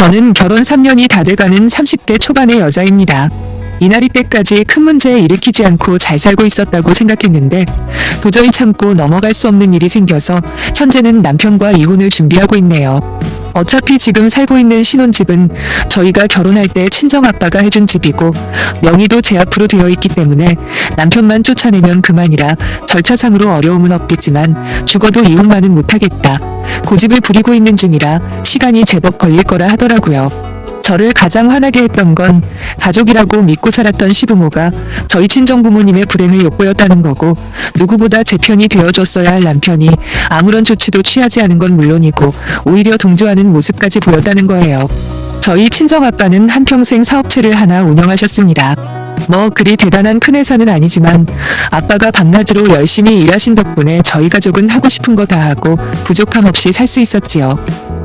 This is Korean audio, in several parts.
저는 결혼 3년이 다 돼가는 30대 초반의 여자입니다. 이날이 때까지 큰 문제 일으키지 않고 잘 살고 있었다고 생각했는데 도저히 참고 넘어갈 수 없는 일이 생겨서 현재는 남편과 이혼을 준비하고 있네요. 어차피 지금 살고 있는 신혼집은 저희가 결혼할 때 친정아빠가 해준 집이고 명의도 제 앞으로 되어 있기 때문에 남편만 쫓아내면 그만이라 절차상으로 어려움은 없겠지만 죽어도 이혼만은 못하겠다. 고집을 부리고 있는 중이라 시간이 제법 걸릴 거라 하더라고요. 저를 가장 화나게 했던 건 가족이라고 믿고 살았던 시부모가 저희 친정부모님의 불행을 엿보였다는 거고, 누구보다 제 편이 되어줬어야 할 남편이 아무런 조치도 취하지 않은 건 물론이고 오히려 동조하는 모습까지 보였다는 거예요. 저희 친정아빠는 한평생 사업체를 하나 운영하셨습니다. 뭐 그리 대단한 큰 회사는 아니지만 아빠가 밤낮으로 열심히 일하신 덕분에 저희 가족은 하고 싶은 거 다 하고 부족함 없이 살 수 있었지요.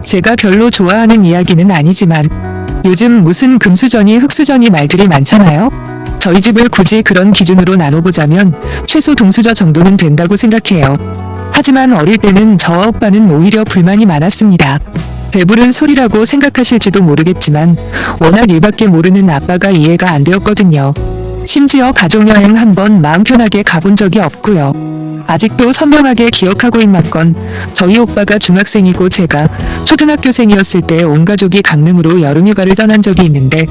제가 별로 좋아하는 이야기는 아니지만 요즘 무슨 금수저니 흙수저니 말들이 많잖아요. 저희 집을 굳이 그런 기준으로 나눠보자면 최소 동수저 정도는 된다고 생각해요. 하지만 어릴 때는 저와 오빠는 오히려 불만이 많았습니다. 배부른 소리라고 생각하실지도 모르겠지만 워낙 일밖에 모르는 아빠가 이해가 안 되었거든요. 심지어 가족여행 한번 마음 편하게 가본 적이 없고요. 아직도 선명하게 기억하고 있는 건 저희 오빠가 중학생이고 제가 초등학교생이었을 때 온 가족이 강릉으로 여름휴가를 떠난 적이 있는데,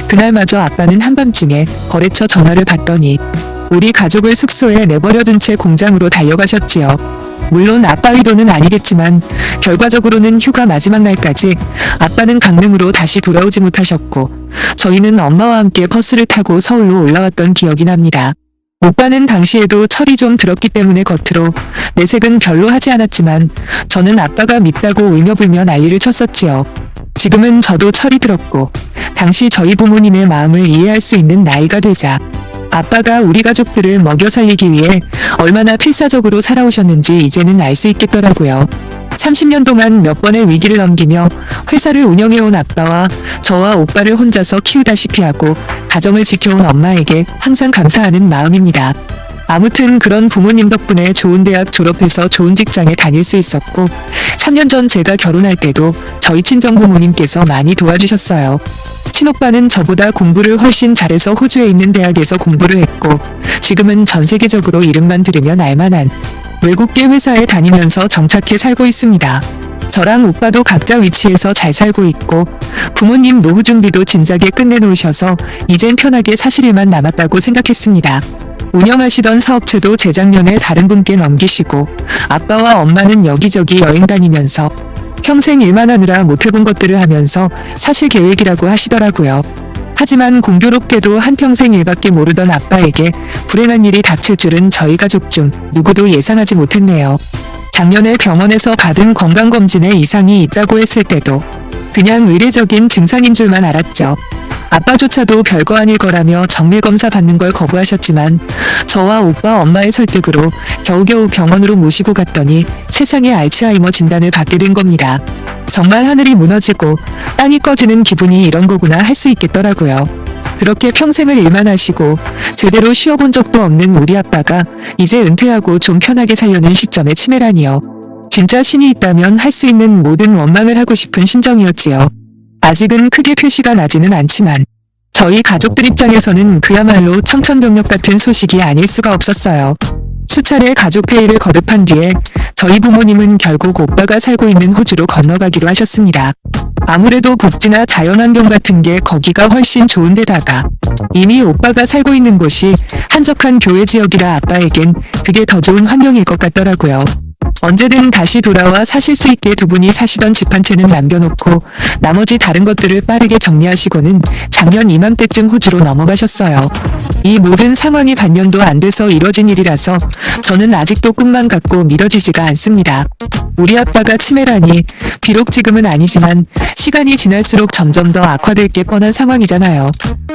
그날마저 아빠는 한밤중에 거래처 전화를 받더니 우리 가족을 숙소에 내버려둔 채 공장으로 달려가셨지요. 물론 아빠 의도는 아니겠지만 결과적으로는 휴가 마지막 날까지 아빠는 강릉으로 다시 돌아오지 못하셨고 저희는 엄마와 함께 버스를 타고 서울로 올라왔던 기억이 납니다. 오빠는 당시에도 철이 좀 들었기 때문에 겉으로 내색은 별로 하지 않았지만 저는 아빠가 밉다고 울며불며 난리를 쳤었지요. 지금은 저도 철이 들었고 당시 저희 부모님의 마음을 이해할 수 있는 나이가 되자 아빠가 우리 가족들을 먹여 살리기 위해 얼마나 필사적으로 살아오셨는지 이제는 알 수 있겠더라고요. 30년 동안 몇 번의 위기를 넘기며 회사를 운영해온 아빠와 저와 오빠를 혼자서 키우다시피 하고 가정을 지켜온 엄마에게 항상 감사하는 마음입니다. 아무튼 그런 부모님 덕분에 좋은 대학 졸업해서 좋은 직장에 다닐 수 있었고 3년 전 제가 결혼할 때도 저희 친정부모님께서 많이 도와주셨어요. 친오빠는 저보다 공부를 훨씬 잘해서 호주에 있는 대학에서 공부를 했고 지금은 전 세계적으로 이름만 들으면 알만한 외국계 회사에 다니면서 정착해 살고 있습니다. 저랑 오빠도 각자 위치에서 잘 살고 있고 부모님 노후 준비도 진작에 끝내놓으셔서 이젠 편하게 사실 일만 남았다고 생각했습니다. 운영하시던 사업체도 재작년에 다른 분께 넘기시고 아빠와 엄마는 여기저기 여행 다니면서 평생 일만 하느라 못해본 것들을 하면서 사실 계획이라고 하시더라고요. 하지만 공교롭게도 한평생 일밖에 모르던 아빠에게 불행한 일이 닥칠 줄은 저희 가족 중 누구도 예상하지 못했네요. 작년에 병원에서 받은 건강검진에 이상이 있다고 했을 때도 그냥 의례적인 증상인 줄만 알았죠. 아빠조차도 별거 아닐 거라며 정밀검사 받는 걸 거부하셨지만 저와 오빠 엄마의 설득으로 겨우겨우 병원으로 모시고 갔더니 세상에 알츠하이머 진단을 받게 된 겁니다. 정말 하늘이 무너지고 땅이 꺼지는 기분이 이런 거구나 할 수 있겠더라고요. 그렇게 평생을 일만 하시고 제대로 쉬어본 적도 없는 우리 아빠가 이제 은퇴하고 좀 편하게 살려는 시점에 치매라니요. 진짜 신이 있다면 할 수 있는 모든 원망을 하고 싶은 심정이었지요. 아직은 크게 표시가 나지는 않지만 저희 가족들 입장에서는 그야말로 청천벽력 같은 소식이 아닐 수가 없었어요. 수차례 가족회의를 거듭한 뒤에 저희 부모님은 결국 오빠가 살고 있는 호주로 건너가기로 하셨습니다. 아무래도 복지나 자연환경 같은 게 거기가 훨씬 좋은 데다가 이미 오빠가 살고 있는 곳이 한적한 교외 지역이라 아빠에겐 그게 더 좋은 환경일 것 같더라고요. 언제든 다시 돌아와 사실 수 있게 두 분이 사시던 집 한 채는 남겨놓고 나머지 다른 것들을 빠르게 정리하시고는 작년 이맘때쯤 호주로 넘어가셨어요. 이 모든 상황이 반년도 안 돼서 이뤄진 일이라서 저는 아직도 꿈만 같고 믿어지지가 않습니다. 우리 아빠가 치매라니 비록 지금은 아니지만 시간이 지날수록 점점 더 악화될 게 뻔한 상황이잖아요.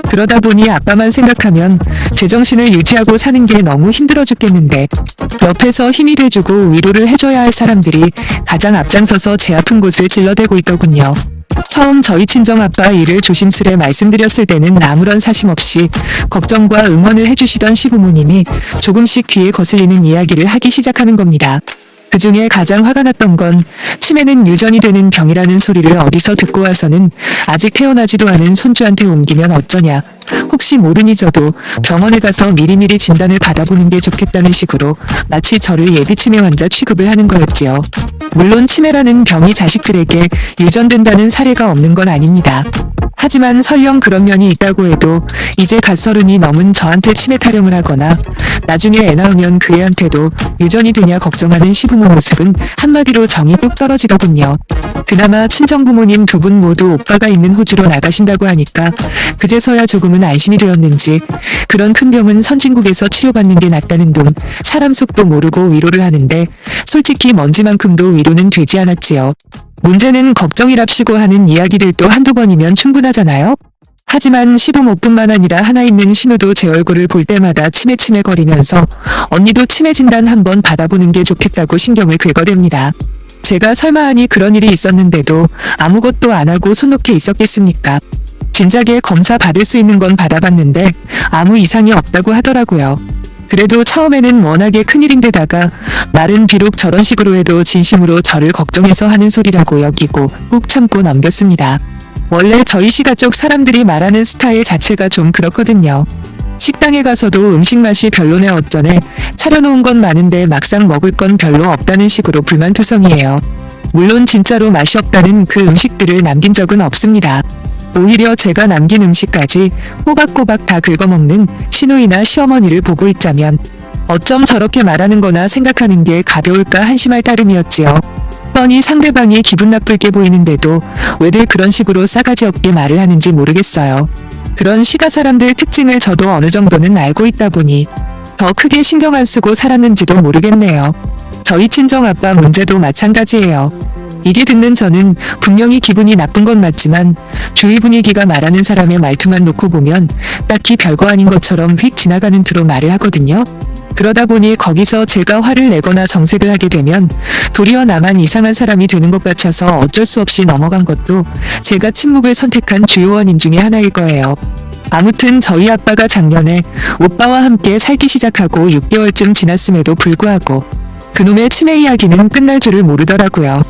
그러다 보니 아빠만 생각하면 제정신을 유지하고 사는 게 너무 힘들어 죽겠는데 옆에서 힘이 돼주고 위로를 해줘야 할 사람들이 가장 앞장서서 제 아픈 곳을 찔러대고 있더군요. 처음 저희 친정아빠 일을 조심스레 말씀드렸을 때는 아무런 사심 없이 걱정과 응원을 해주시던 시부모님이 조금씩 귀에 거슬리는 이야기를 하기 시작하는 겁니다. 그중에 가장 화가 났던 건 치매는 유전이 되는 병이라는 소리를 어디서 듣고 와서는 아직 태어나지도 않은 손주한테 옮기면 어쩌냐. 혹시 모르니 저도 병원에 가서 미리미리 진단을 받아보는 게 좋겠다는 식으로 마치 저를 예비 치매 환자 취급을 하는 거였지요. 물론 치매라는 병이 자식들에게 유전된다는 사례가 없는 건 아닙니다. 하지만 설령 그런 면이 있다고 해도 이제 갓 서른이 넘은 저한테 치매 타령을 하거나 나중에 애 낳으면 그 애한테도 유전이 되냐 걱정하는 시부모 모습은 한마디로 정이 뚝 떨어지더군요. 그나마 친정부모님 두 분 모두 오빠가 있는 호주로 나가신다고 하니까 그제서야 조금은 안심이 되었는지 그런 큰 병은 선진국에서 치료받는 게 낫다는 둥 사람 속도 모르고 위로를 하는데 솔직히 먼지만큼도 위로는 되지 않았지요. 문제는 걱정이랍시고 하는 이야기들도 한두 번이면 충분하잖아요. 하지만 시부모뿐만 아니라 하나 있는 신우도 제 얼굴을 볼 때마다 치매치매 거리면서 언니도 치매 진단 한번 받아보는 게 좋겠다고 신경을 긁어댑니다. 제가 설마하니 그런 일이 있었는데도 아무것도 안 하고 손 놓게 있었겠습니까? 진작에 검사 받을 수 있는 건 받아봤는데 아무 이상이 없다고 하더라고요. 그래도 처음에는 워낙에 큰일인데다가 말은 비록 저런 식으로 해도 진심으로 저를 걱정해서 하는 소리라고 여기고 꾹 참고 넘겼습니다. 원래 저희 시가 쪽 사람들이 말하는 스타일 자체가 좀 그렇거든요. 식당에 가서도 음식 맛이 별로네 어쩌네 차려놓은 건 많은데 막상 먹을 건 별로 없다는 식으로 불만투성이에요. 물론 진짜로 맛이 없다는 그 음식들을 남긴 적은 없습니다. 오히려 제가 남긴 음식까지 꼬박꼬박 다 긁어먹는 시누이나 시어머니를 보고 있자면 어쩜 저렇게 말하는 거나 생각하는 게 가벼울까 한심할 따름이었지요. 뻔히 상대방이 기분 나쁠게 보이는데도 왜들 그런 식으로 싸가지 없게 말을 하는지 모르겠어요. 그런 시가 사람들 특징을 저도 어느 정도는 알고 있다 보니 더 크게 신경 안 쓰고 살았는지도 모르겠네요. 저희 친정아빠 문제도 마찬가지예요. 이게 듣는 저는 분명히 기분이 나쁜 건 맞지만 주위 분위기가 말하는 사람의 말투만 놓고 보면 딱히 별거 아닌 것처럼 휙 지나가는 투로 말을 하거든요. 그러다 보니 거기서 제가 화를 내거나 정색을 하게 되면 도리어 나만 이상한 사람이 되는 것 같아서 어쩔 수 없이 넘어간 것도 제가 침묵을 선택한 주요 원인 중에 하나일 거예요. 아무튼 저희 아빠가 작년에 오빠와 함께 살기 시작하고 6개월쯤 지났음에도 불구하고 그놈의 치매 이야기는 끝날 줄을 모르더라고요.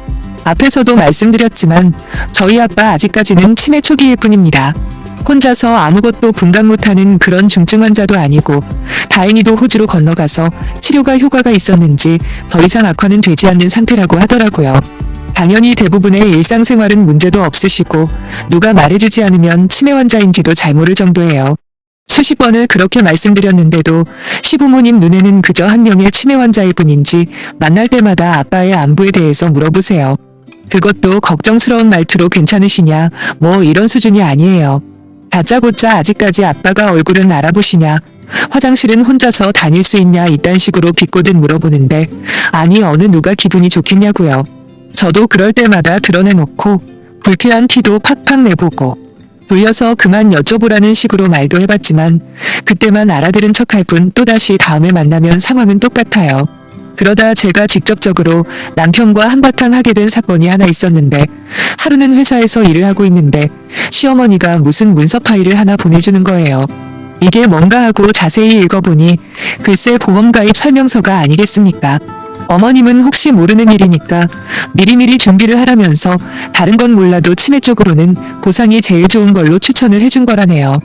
앞에서도 말씀드렸지만 저희 아빠 아직까지는 치매 초기일 뿐입니다. 혼자서 아무것도 분간 못하는 그런 중증 환자도 아니고 다행히도 호주로 건너가서 치료가 효과가 있었는지 더 이상 악화는 되지 않는 상태라고 하더라고요. 당연히 대부분의 일상생활은 문제도 없으시고 누가 말해주지 않으면 치매 환자인지도 잘 모를 정도예요. 수십 번을 그렇게 말씀드렸는데도 시부모님 눈에는 그저 한 명의 치매 환자일 뿐인지 만날 때마다 아빠의 안부에 대해서 물어보세요. 그것도 걱정스러운 말투로 괜찮으시냐 뭐 이런 수준이 아니에요. 다짜고짜 아직까지 아빠가 얼굴은 알아보시냐 화장실은 혼자서 다닐 수 있냐 이딴 식으로 비꼬듯 물어보는데 아니 어느 누가 기분이 좋겠냐고요. 저도 그럴 때마다 드러내놓고 불쾌한 티도 팍팍 내보고 돌려서 그만 여쭤보라는 식으로 말도 해봤지만 그때만 알아들은 척할 뿐 또다시 다음에 만나면 상황은 똑같아요. 그러다 제가 직접적으로 남편과 한바탕 하게 된 사건이 하나 있었는데 하루는 회사에서 일을 하고 있는데 시어머니가 무슨 문서 파일을 하나 보내주는 거예요. 이게 뭔가 하고 자세히 읽어보니 글쎄 보험가입 설명서가 아니겠습니까? 어머님은 혹시 모르는 일이니까 미리미리 준비를 하라면서 다른 건 몰라도 치매 쪽으로는 보상이 제일 좋은 걸로 추천을 해준 거라네요.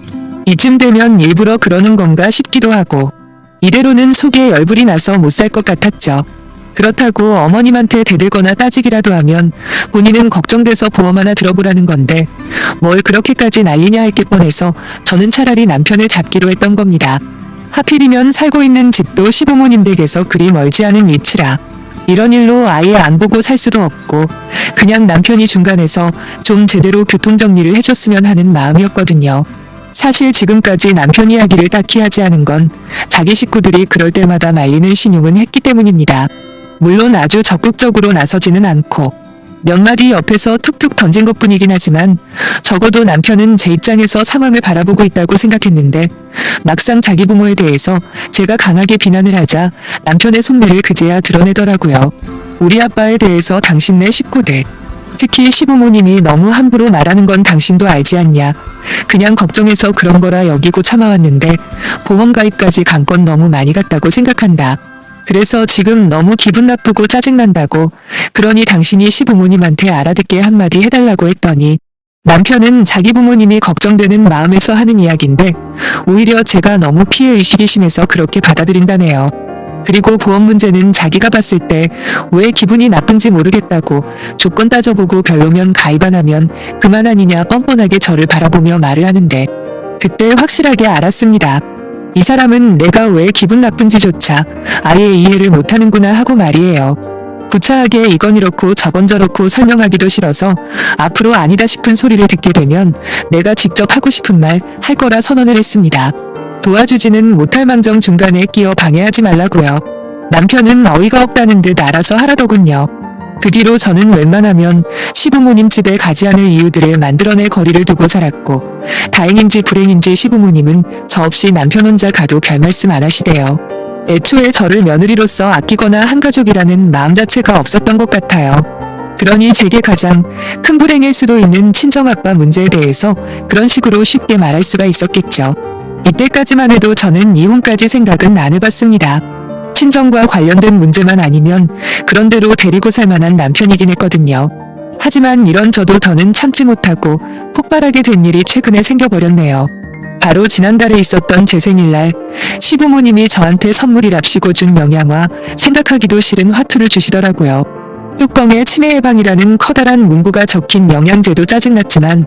이쯤 되면 일부러 그러는 건가 싶기도 하고 이대로는 속에 열불이 나서 못 살 것 같았죠. 그렇다고 어머님한테 대들거나 따지기라도 하면 본인은 걱정돼서 보험 하나 들어보라는 건데 뭘 그렇게까지 난리냐 할 게 뻔해서 저는 차라리 남편을 잡기로 했던 겁니다. 하필이면 살고 있는 집도 시부모님 댁에서 그리 멀지 않은 위치라 이런 일로 아예 안 보고 살 수도 없고 그냥 남편이 중간에서 좀 제대로 교통정리를 해줬으면 하는 마음이었거든요. 사실 지금까지 남편 이야기를 딱히 하지 않은 건 자기 식구들이 그럴 때마다 말리는 신용은 했기 때문입니다. 물론 아주 적극적으로 나서지는 않고 몇 마디 옆에서 툭툭 던진 것뿐이긴 하지만 적어도 남편은 제 입장에서 상황을 바라보고 있다고 생각했는데 막상 자기 부모에 대해서 제가 강하게 비난을 하자 남편의 속내를 그제야 드러내더라고요. 우리 아빠에 대해서 당신네 식구들 특히 시부모님이 너무 함부로 말하는 건 당신도 알지 않냐. 그냥 걱정해서 그런 거라 여기고 참아왔는데 보험 가입까지 간 건 너무 많이 갔다고 생각한다. 그래서 지금 너무 기분 나쁘고 짜증난다고, 그러니 당신이 시부모님한테 알아듣게 한마디 해달라고 했더니 남편은 자기 부모님이 걱정되는 마음에서 하는 이야기인데 오히려 제가 너무 피해의식이 심해서 그렇게 받아들인다네요. 그리고 보험 문제는 자기가 봤을 때 왜 기분이 나쁜지 모르겠다고 조건 따져보고 별로면 가입 안 하면 그만 아니냐 뻔뻔하게 저를 바라보며 말을 하는데 그때 확실하게 알았습니다. 이 사람은 내가 왜 기분 나쁜지조차 아예 이해를 못하는구나 하고 말이에요. 구차하게 이건 이렇고 저건 저렇고 설명하기도 싫어서 앞으로 아니다 싶은 소리를 듣게 되면 내가 직접 하고 싶은 말 할 거라 선언을 했습니다. 도와주지는 못할 망정 중간에 끼어 방해하지 말라고요. 남편은 어이가 없다는 듯 알아서 하라더군요. 그 뒤로 저는 웬만하면 시부모님 집에 가지 않을 이유들을 만들어내 거리를 두고 살았고 다행인지 불행인지 시부모님은 저 없이 남편 혼자 가도 별 말씀 안 하시대요. 애초에 저를 며느리로서 아끼거나 한 가족이라는 마음 자체가 없었던 것 같아요. 그러니 제게 가장 큰 불행일 수도 있는 친정아빠 문제에 대해서 그런 식으로 쉽게 말할 수가 있었겠죠. 이때까지만 해도 저는 이혼까지 생각은 안 해봤습니다. 친정과 관련된 문제만 아니면 그런대로 데리고 살 만한 남편이긴 했거든요. 하지만 이런 저도 더는 참지 못하고 폭발하게 된 일이 최근에 생겨버렸네요. 바로 지난달에 있었던 제 생일날 시부모님이 저한테 선물이랍시고 준 영양화, 생각하기도 싫은 화투를 주시더라고요. 뚜껑에 치매 예방이라는 커다란 문구가 적힌 영양제도 짜증났지만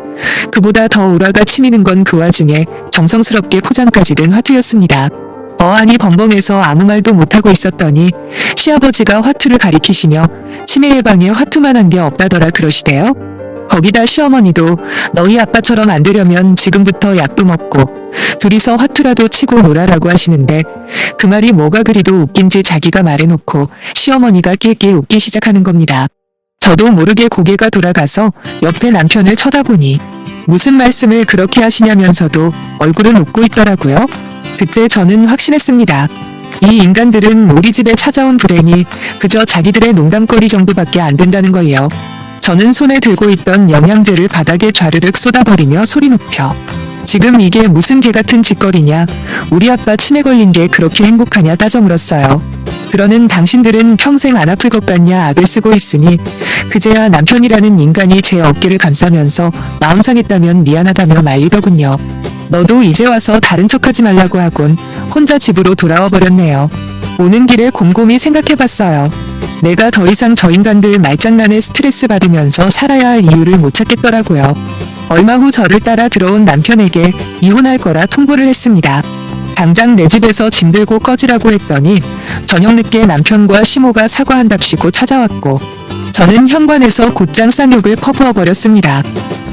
그보다 더 우라가 치미는 건 그 와중에 정성스럽게 포장까지 된 화투였습니다. 어안이 벙벙해서 아무 말도 못하고 있었더니 시아버지가 화투를 가리키시며 치매 예방에 화투만한 게 없다더라 그러시대요. 거기다 시어머니도 너희 아빠처럼 안 되려면 지금부터 약도 먹고 둘이서 화투라도 치고 놀아라고 하시는데 그 말이 뭐가 그리도 웃긴지 자기가 말해놓고 시어머니가 낄낄 웃기 시작하는 겁니다. 저도 모르게 고개가 돌아가서 옆에 남편을 쳐다보니 무슨 말씀을 그렇게 하시냐면서도 얼굴은 웃고 있더라고요. 그때 저는 확신했습니다. 이 인간들은 우리 집에 찾아온 불행이 그저 자기들의 농담거리 정도밖에 안 된다는 걸요. 저는 손에 들고 있던 영양제를 바닥에 좌르륵 쏟아버리며 소리 높여 지금 이게 무슨 개같은 짓거리냐, 우리 아빠 치매 걸린 게 그렇게 행복하냐 따져 물었어요. 그러는 당신들은 평생 안 아플 것 같냐 악을 쓰고 있으니 그제야 남편이라는 인간이 제 어깨를 감싸면서 마음 상했다면 미안하다며 말리더군요. 너도 이제 와서 다른 척하지 말라고 하곤 혼자 집으로 돌아와 버렸네요. 오는 길에 곰곰이 생각해봤어요. 내가 더 이상 저 인간들 말장난에 스트레스 받으면서 살아야 할 이유를 못 찾겠더라고요. 얼마 후 저를 따라 들어온 남편에게 이혼할 거라 통보를 했습니다. 당장 내 집에서 짐 들고 꺼지라고 했더니 저녁 늦게 남편과 시모가 사과한답시고 찾아왔고 저는 현관에서 곧장 쌍욕을 퍼부어 버렸습니다.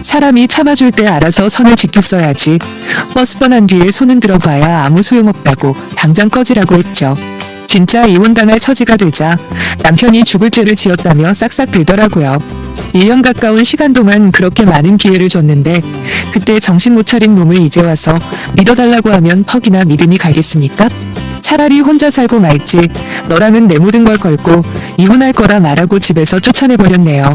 사람이 참아줄 때 알아서 선을 지켰어야지 버스 떠난 뒤에 손은 들어봐야 아무 소용없다고 당장 꺼지라고 했죠. 진짜 이혼당할 처지가 되자 남편이 죽을 죄를 지었다며 싹싹 빌더라고요. 1년 가까운 시간 동안 그렇게 많은 기회를 줬는데 그때 정신 못 차린 놈을 이제 와서 믿어달라고 하면 퍽이나 믿음이 가겠습니까? 차라리 혼자 살고 말지 너랑은 내 모든 걸 걸고 이혼할 거라 말하고 집에서 쫓아내버렸네요.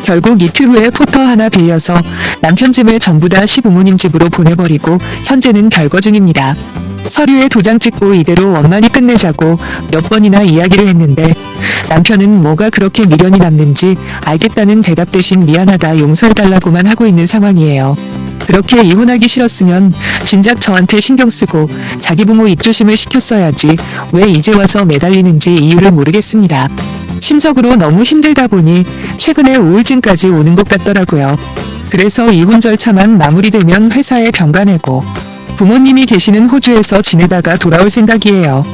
결국 이틀 후에 포터 하나 빌려서 남편 짐을 전부 다 시부모님 집으로 보내버리고 현재는 별거 중입니다. 서류에 도장 찍고 이대로 원만히 끝내자고 몇 번이나 이야기를 했는데 남편은 뭐가 그렇게 미련이 남는지 알겠다는 대답 대신 미안하다 용서해달라고만 하고 있는 상황이에요. 그렇게 이혼하기 싫었으면 진작 저한테 신경 쓰고 자기 부모 입조심을 시켰어야지 왜 이제 와서 매달리는지 이유를 모르겠습니다. 심적으로 너무 힘들다 보니 최근에 우울증까지 오는 것 같더라고요. 그래서 이혼 절차만 마무리되면 회사에 병가 내고 부모님이 계시는 호주에서 지내다가 돌아올 생각이에요.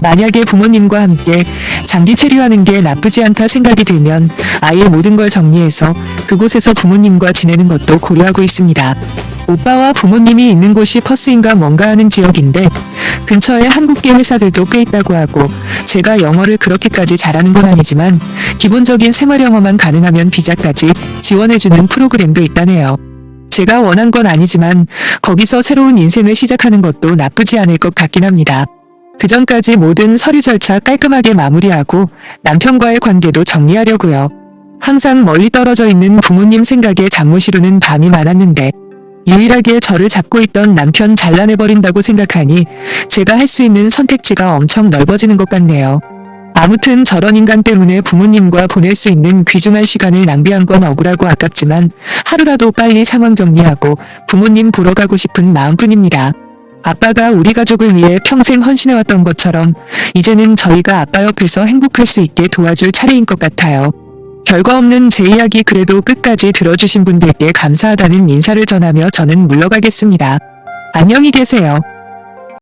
만약에 부모님과 함께 장기 체류하는 게 나쁘지 않다 생각이 들면 아예 모든 걸 정리해서 그곳에서 부모님과 지내는 것도 고려하고 있습니다. 오빠와 부모님이 있는 곳이 퍼스인가 뭔가 하는 지역인데 근처에 한국계 회사들도 꽤 있다고 하고 제가 영어를 그렇게까지 잘하는 건 아니지만 기본적인 생활 영어만 가능하면 비자까지 지원해주는 프로그램도 있다네요. 제가 원한 건 아니지만 거기서 새로운 인생을 시작하는 것도 나쁘지 않을 것 같긴 합니다. 그 전까지 모든 서류 절차 깔끔하게 마무리하고 남편과의 관계도 정리하려고요. 항상 멀리 떨어져 있는 부모님 생각에 잠 못 이루는 밤이 많았는데 유일하게 저를 잡고 있던 남편 잘라내버린다고 생각하니 제가 할 수 있는 선택지가 엄청 넓어지는 것 같네요. 아무튼 저런 인간 때문에 부모님과 보낼 수 있는 귀중한 시간을 낭비한 건 억울하고 아깝지만 하루라도 빨리 상황 정리하고 부모님 보러 가고 싶은 마음뿐입니다. 아빠가 우리 가족을 위해 평생 헌신해왔던 것처럼 이제는 저희가 아빠 옆에서 행복할 수 있게 도와줄 차례인 것 같아요. 별거 없는 제 이야기 그래도 끝까지 들어주신 분들께 감사하다는 인사를 전하며 저는 물러가겠습니다. 안녕히 계세요.